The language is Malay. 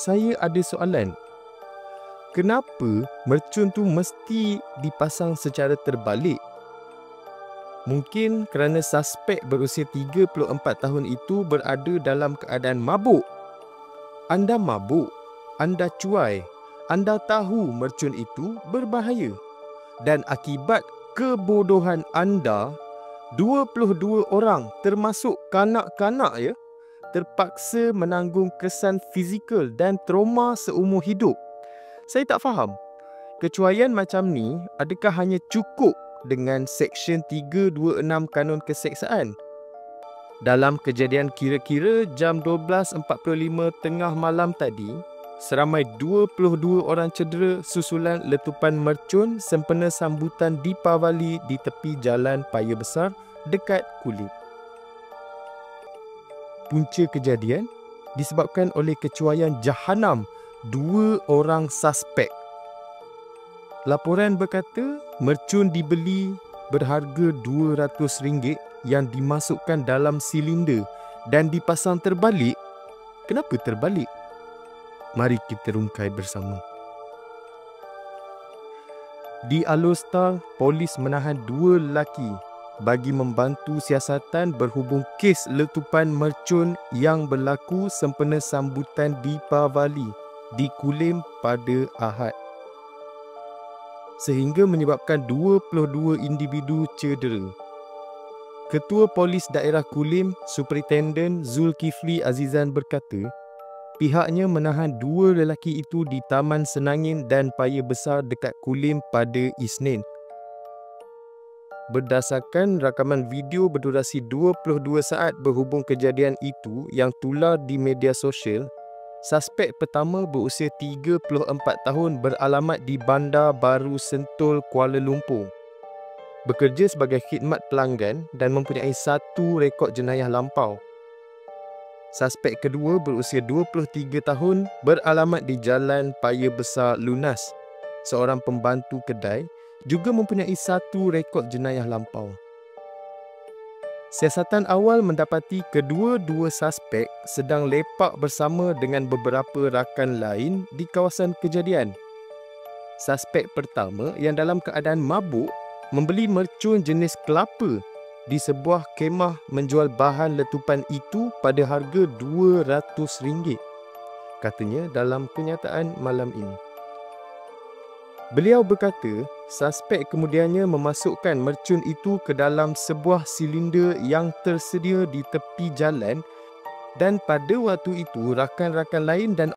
saya ada soalan. Kenapa mercun tu mesti dipasang secara terbalik? Mungkin kerana suspek berusia 34 tahun itu berada dalam keadaan mabuk. Anda mabuk, anda cuai, anda tahu mercun itu berbahaya. Dan akibat kebodohan anda, 22 orang termasuk kanak-kanak terpaksa menanggung kesan fizikal dan trauma seumur hidup. Saya tak faham. Kecuaian macam ni adakah hanya cukup dengan Seksyen 326 Kanun Keseksaan? Dalam kejadian kira-kira jam 12.45 tengah malam tadi, seramai 22 orang cedera susulan letupan mercun sempena sambutan Deepavali di tepi Jalan Paya Besar dekat Kulim. Punca kejadian disebabkan oleh kecuaian jahanam 2 orang suspek. Laporan berkata mercun dibeli berharga RM200 yang dimasukkan dalam silinder dan dipasang terbalik. Kenapa terbalik? Mari kita rungkai bersama. Di Alor Star, polis menahan 2 lelaki bagi membantu siasatan berhubung kes letupan mercun yang berlaku sempena sambutan Deepavali di Kulim pada Ahad, sehingga menyebabkan 22 individu cedera. Ketua Polis Daerah Kulim, Superintendent Zulkifli Azizan berkata, pihaknya menahan 2 lelaki itu di Taman Senangin dan Paya Besar dekat Kulim pada Isnin. Berdasarkan rakaman video berdurasi 22 saat berhubung kejadian itu yang tular di media sosial, suspek pertama berusia 34 tahun beralamat di Bandar Baru Sentul, Kuala Lumpur. Bekerja sebagai khidmat pelanggan dan mempunyai 1 rekod jenayah lampau. Suspek kedua berusia 23 tahun beralamat di Jalan Paya Besar Lunas. Seorang pembantu kedai juga mempunyai 1 rekod jenayah lampau. Siasatan awal mendapati kedua-dua suspek sedang lepak bersama dengan beberapa rakan lain di kawasan kejadian. Suspek pertama yang dalam keadaan mabuk membeli mercun jenis kelapa di sebuah kemah menjual bahan letupan itu pada harga RM200, katanya dalam kenyataan malam ini. Beliau berkata, suspek kemudiannya memasukkan mercun itu ke dalam sebuah silinder yang tersedia di tepi jalan dan pada waktu itu rakan-rakan lain dan